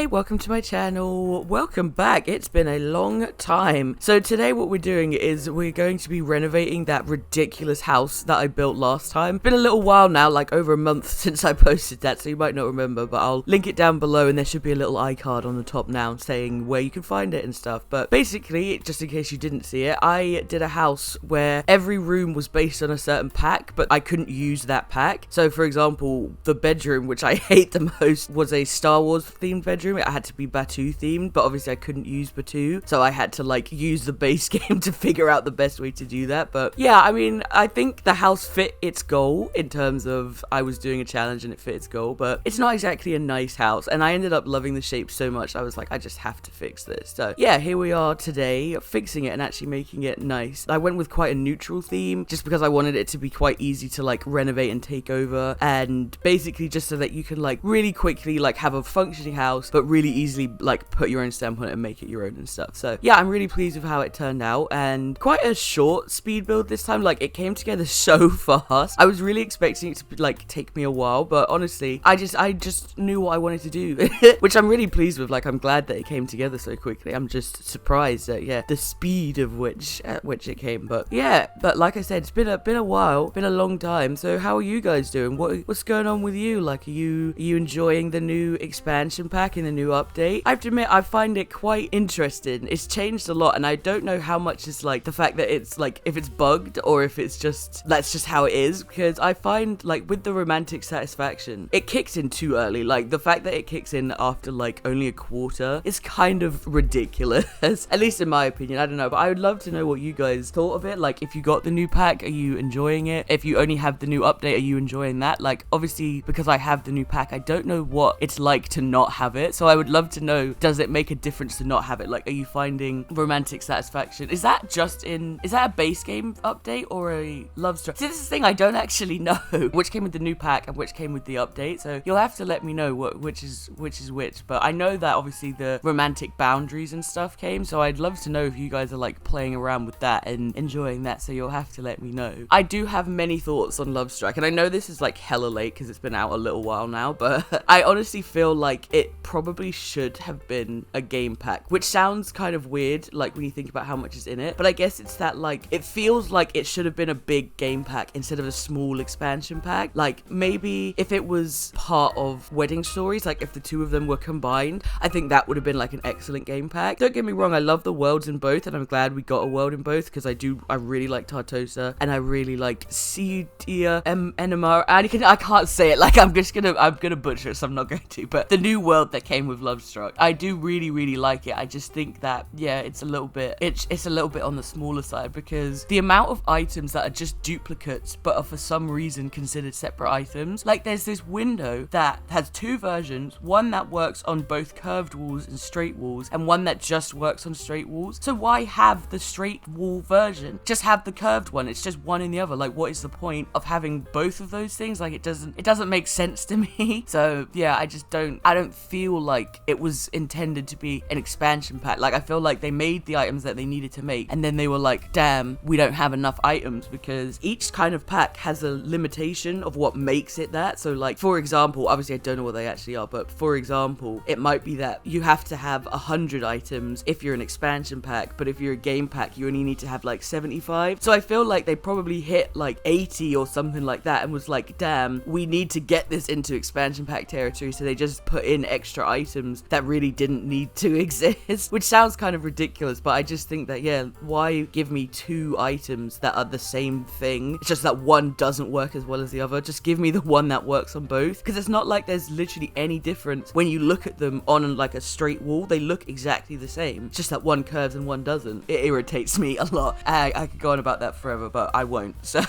Hi, welcome to my channel. Welcome back. It's been a long time. So today what we're doing is we're going to be renovating that ridiculous house that I built last time. Been a little while now, like over a month since I posted that, so you might not remember, but I'll link it down below and there should be a little iCard on the top now saying where you can find it and stuff. But basically, just in case you didn't see it, I did a house where every room was based on a certain pack, but I couldn't use that pack. So for example, the bedroom, which I hate the most, was a Star Wars themed bedroom. It had to be Batu themed, but obviously I couldn't use Batu, so I had to like use the base game to figure out the best way to do that. But yeah, I mean, I think the house fit its goal in terms of I was doing a challenge and it fit its goal, but it's not exactly a nice house, and I ended up loving the shape so much I was like, I just have to fix this. So yeah, here we are today fixing it and actually making it nice. I went with quite a neutral theme just because I wanted it to be quite easy to like renovate and take over, and basically just so that you can like really quickly like have a functioning house but really easily like put your own stamp on it and make it your own and stuff. So yeah, I'm really pleased with how it turned out, and quite a short speed build this time. Like, it came together so fast. I was really expecting it to like take me a while, but honestly I just knew what I wanted to do which I'm really pleased with. Like, I'm glad that it came together so quickly. I'm just surprised at the speed of which it came. But yeah, but like I said, it's been a while, been a long time. So how are you guys doing? What's going on with you? Like, are you enjoying the new expansion pack in the new update? I have to admit, I find it quite interesting. It's changed a lot, and I don't know how much is like the fact that it's like if it's bugged or if it's just that's just how it is, because I find like with the romantic satisfaction, it kicks in too early. Like, the fact that it kicks in after like only a quarter is kind of ridiculous at least in my opinion. I don't know, but I would love to know what you guys thought of it. Like, if you got the new pack, are you enjoying it? If you only have the new update, are you enjoying that? Like, obviously because I have the new pack, I don't know what it's like to not have it, so I would love to know, does it make a difference to not have it? Like, are you finding romantic satisfaction? Is that a base game update or a love story? See, this is the thing, I don't actually know which came with the new pack and which came with the update, so you'll have to let me know which is which. But I know that obviously the romantic boundaries and stuff came, so I'd love to know if you guys are like playing around with that and enjoying that, so you'll have to let me know. I do have many thoughts on Love Strike, and I know this is like hella late because it's been out a little while now, but I honestly feel like it probably should have been a game pack, which sounds kind of weird like when you think about how much is in it, but I guess it's that like it feels like it should have been a big game pack instead of a small expansion pack. Like, maybe if it was part of Wedding Stories, like if the two of them were combined, I think that would have been like an excellent game pack. Don't get me wrong, I love the worlds in both, and I'm glad we got a world in both because I really like Tartosa and I really like Cedia Enema, and I can't say it, like I'm gonna butcher it, so I'm not going to. But the new world that came with Love Struck, I do really like it. I just think that yeah, it's a little bit on the smaller side, because the amount of items that are just duplicates but are for some reason considered separate items. Like, there's this window that has two versions, one that works on both curved walls and straight walls, and one that just works on straight walls. So why have the straight wall version? Just have the curved one. It's just one in the other. Like, what is the point of having both of those things? Like, it doesn't make sense to me. So yeah, I don't feel like it was intended to be an expansion pack. Like, I feel like they made the items that they needed to make, and then they were like, damn, we don't have enough items, because each kind of pack has a limitation of what makes it that. So like, for example, obviously I don't know what they actually are, but for example, it might be that you have to have 100 items if you're an expansion pack, but if you're a game pack, you only need to have like 75. So I feel like they probably hit like 80 or something like that and was like, damn, we need to get this into expansion pack territory, so they just put in extra items that really didn't need to exist, which sounds kind of ridiculous, but I just think that, yeah, why give me two items that are the same thing? It's just that one doesn't work as well as the other. Just give me the one that works on both, because it's not like there's literally any difference when you look at them on like a straight wall. They look exactly the same, it's just that one curves and one doesn't. It irritates me a lot. I could go on about that forever, but I won't. So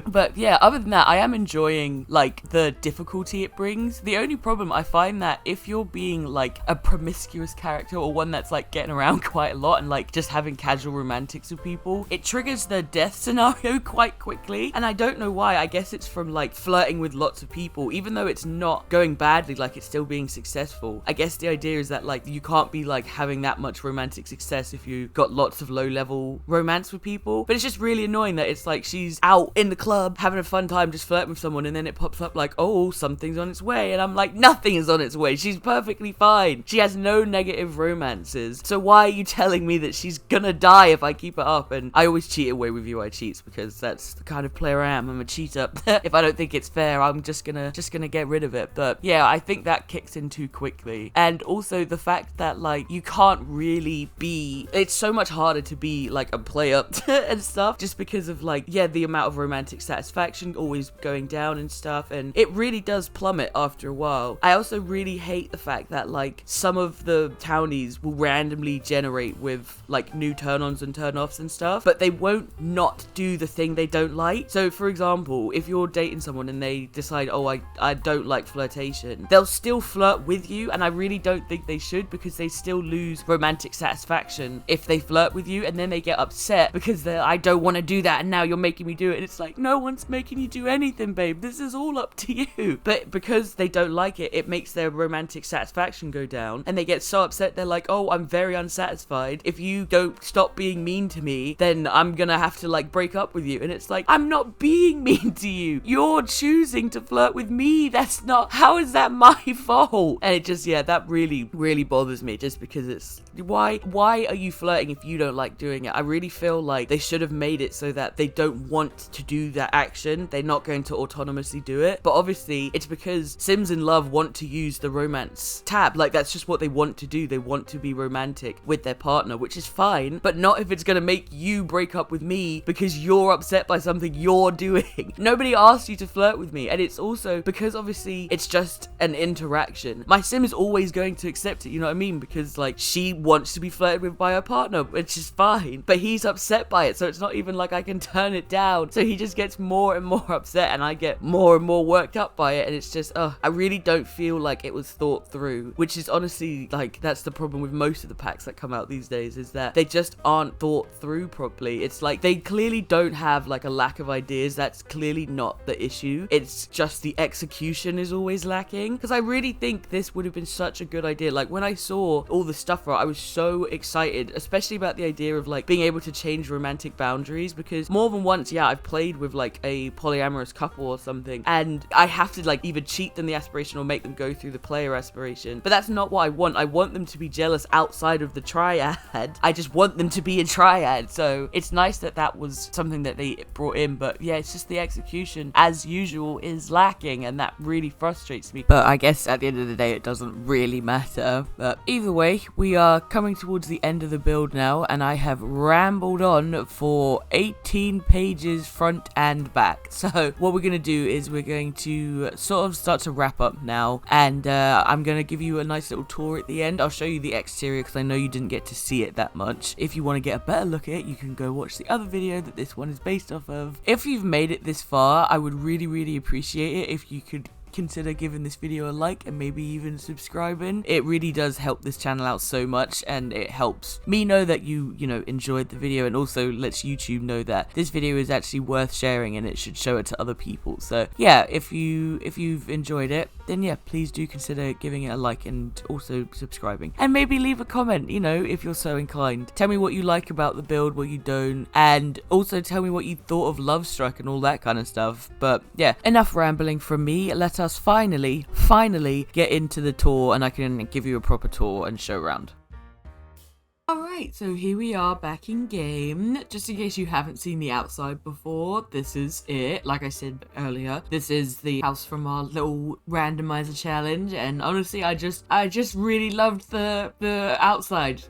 but yeah, other than that, I am enjoying like the difficulty it brings. The only problem, I find that if you're being like a promiscuous character, or one that's like getting around quite a lot and like just having casual romantics with people, it triggers the death scenario quite quickly, and I don't know why. I guess it's from like flirting with lots of people, even though it's not going badly, like it's still being successful. I guess the idea is that like you can't be like having that much romantic success if you got lots of low level romance with people. But it's just really annoying that it's like she's out in the club having a fun time just flirting with someone, and then it pops up like, oh, something's on its way, and I'm like, nothing is on its way. She's perfectly perfectly fine. She has no negative romances. So why are you telling me that she's gonna die if I keep it up? And I always cheat away with you, I cheats, because that's the kind of player I am. I'm a cheater. If I don't think it's fair, I'm just gonna get rid of it. But yeah, I think that kicks in too quickly. And also the fact that like you can't really be, it's so much harder to be like a player and stuff, just because of like, yeah, the amount of romantic satisfaction always going down and stuff, and it really does plummet after a while. I also really hate the fact that like some of the townies will randomly generate with like new turn-ons and turn-offs and stuff, but they won't not do the thing they don't like. So for example, if you're dating someone and they decide, oh, I don't like flirtation, they'll still flirt with you, and I really don't think they should, because they still lose romantic satisfaction if they flirt with you, and then they get upset because they're, I don't want to do that and now you're making me do it. And it's like, no one's making you do anything, babe. This is all up to you. But because they don't like it, it makes their romantic satisfaction go down, and they get so upset. They're like, oh, I'm very unsatisfied. If you don't stop being mean to me, then I'm gonna have to like break up with you. And it's like, I'm not being mean to you. You're choosing to flirt with me. That's not, how is that my fault? And it just, yeah, that really, really bothers me, just because it's, why are you flirting if you don't like doing it? I really feel like they should have made it so that they don't want to do that action. They're not going to autonomously do it. But obviously it's because Sims in Love want to use the romance tab. Like that's just what they want to do. They want to be romantic with their partner, which is fine, but not if it's gonna make you break up with me because you're upset by something you're doing. Nobody asked you to flirt with me. And it's also because obviously it's just an interaction. My Sim is always going to accept it, you know what I mean? Because like she wants to be flirted with by her partner, which is fine, but he's upset by it, so it's not even like I can turn it down. So he just gets more and more upset, and I get more and more worked up by it, and it's just, I really don't feel like it was thought through, which is honestly like, that's the problem with most of the packs that come out these days, is that they just aren't thought through properly. It's like they clearly don't have like a lack of ideas. That's clearly not the issue. It's just the execution is always lacking, because I really think this would have been such a good idea. Like when I saw all the stuff for it, I was so excited, especially about the idea of like being able to change romantic boundaries, because more than once, yeah, I've played with like a polyamorous couple or something, and I have to like either cheat them the aspiration or make them go through the player aspiration. But that's not what I want. I want them to be jealous outside of the triad. I just want them to be a triad. So it's nice that that was something that they brought in, but yeah, it's just the execution as usual is lacking, and that really frustrates me. But I guess at the end of the day it doesn't really matter. But either way, we are coming towards the end of the build now, and I have rambled on for 18 pages front and back. So what we're going to do is we're going to sort of start to wrap up now, and I'm going to give you a nice little tour at the end. I'll show you the exterior because I know you didn't get to see it that much. If you want to get a better look at it, you can go watch the other video that this one is based off of. If you've made it this far, I would really, really appreciate it if you could consider giving this video a like and maybe even subscribing. It really does help this channel out so much, and it helps me know that you know, enjoyed the video, and also lets YouTube know that this video is actually worth sharing and it should show it to other people. So yeah, if you've enjoyed it, then yeah, please do consider giving it a like and also subscribing, and maybe leave a comment, you know, if you're so inclined. Tell me what you like about the build, what you don't, and also tell me what you thought of Love Struck and all that kind of stuff. But yeah, enough rambling from me. Let us finally get into the tour, and I can give you a proper tour and show around. Alright, so here we are back in game. Just in case you haven't seen the outside before, this is it. Like I said earlier, this is the house from our little randomizer challenge, and honestly, I just really loved the outside.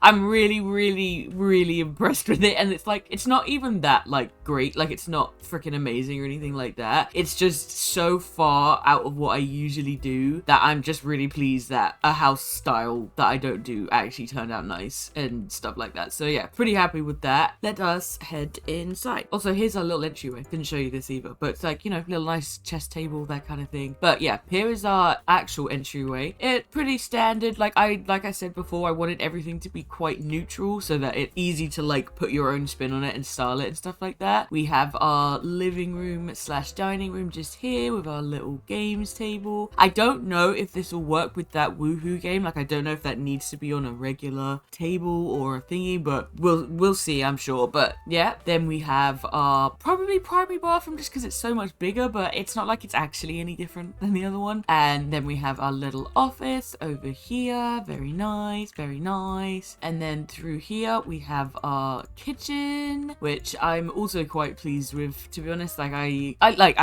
I'm really impressed with it, and it's like, it's not even that like great, like it's not freaking amazing or anything like that. It's just so far out of what I usually do that I'm just really pleased that a house style that I don't do actually turned out nice and stuff like that. So yeah, pretty happy with that. Let us head inside. Also, here's our little entryway. Didn't show you this either, but it's like, you know, little nice chest table, that kind of thing. But yeah, here is our actual entryway. It's pretty standard. Like I said before, I wanted everything to be quite neutral so that it's easy to like put your own spin on it and style it and stuff like that. We have our living room / dining room just here with our little games table. I don't know if this will work with that Woohoo game. Like, I don't know if that needs to be on a regular table table or a thingy, but we'll see, I'm sure. But yeah, then we have our probably primary bathroom just because it's so much bigger, but it's not like it's actually any different than the other one. And then we have our little office over here. Very nice, very nice. And then through here we have our kitchen, which I'm also quite pleased with, to be honest. Like I like.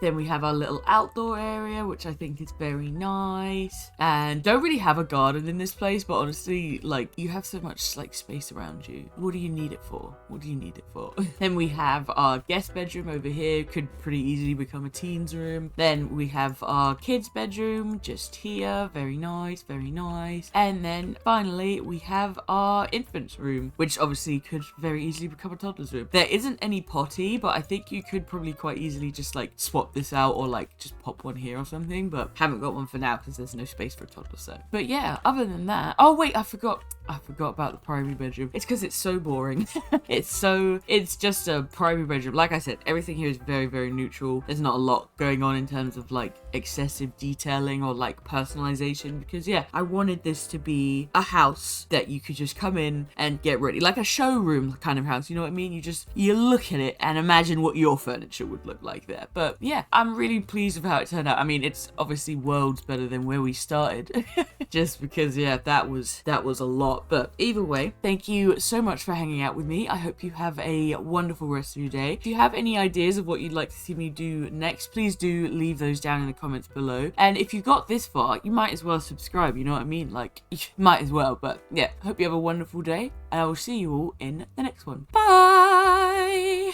Then we have our little outdoor area, which I think is very nice. And don't really have a garden in this place, but honestly, like, you have so much like space around you. What do you need it for? What do you need it for? Then we have our guest bedroom over here. Could pretty easily become a teens room. Then we have our kids bedroom just here. Very nice, very nice. And then finally we have our infants room, which obviously could very easily become a toddler's room. There isn't any potty, but I think you could probably quite easily just like swap this out or like just pop one here or something, but haven't got one for now because there's no space for a toddler. So, but yeah, other than that, oh wait, I forgot about the primary bedroom. It's because it's so boring. It's just a primary bedroom. Like I said, everything here is very, very neutral. There's not a lot going on in terms of like excessive detailing or like personalization, because yeah, I wanted this to be a house that you could just come in and get ready, like a showroom kind of house, you know what I mean? You look at it and imagine what your furniture would look like there. But yeah, I'm really pleased with how it turned out. I mean, it's obviously worlds better than where we started just because yeah, that was a lot. But either way, thank you so much for hanging out with me. I hope you have a wonderful rest of your day. If you have any ideas of what you'd like to see me do next, please do leave those down in the comments below. And if you got this far, you might as well subscribe, you know what I mean? Like, you might as well. But yeah, hope you have a wonderful day, and I will see you all in the next one. Bye!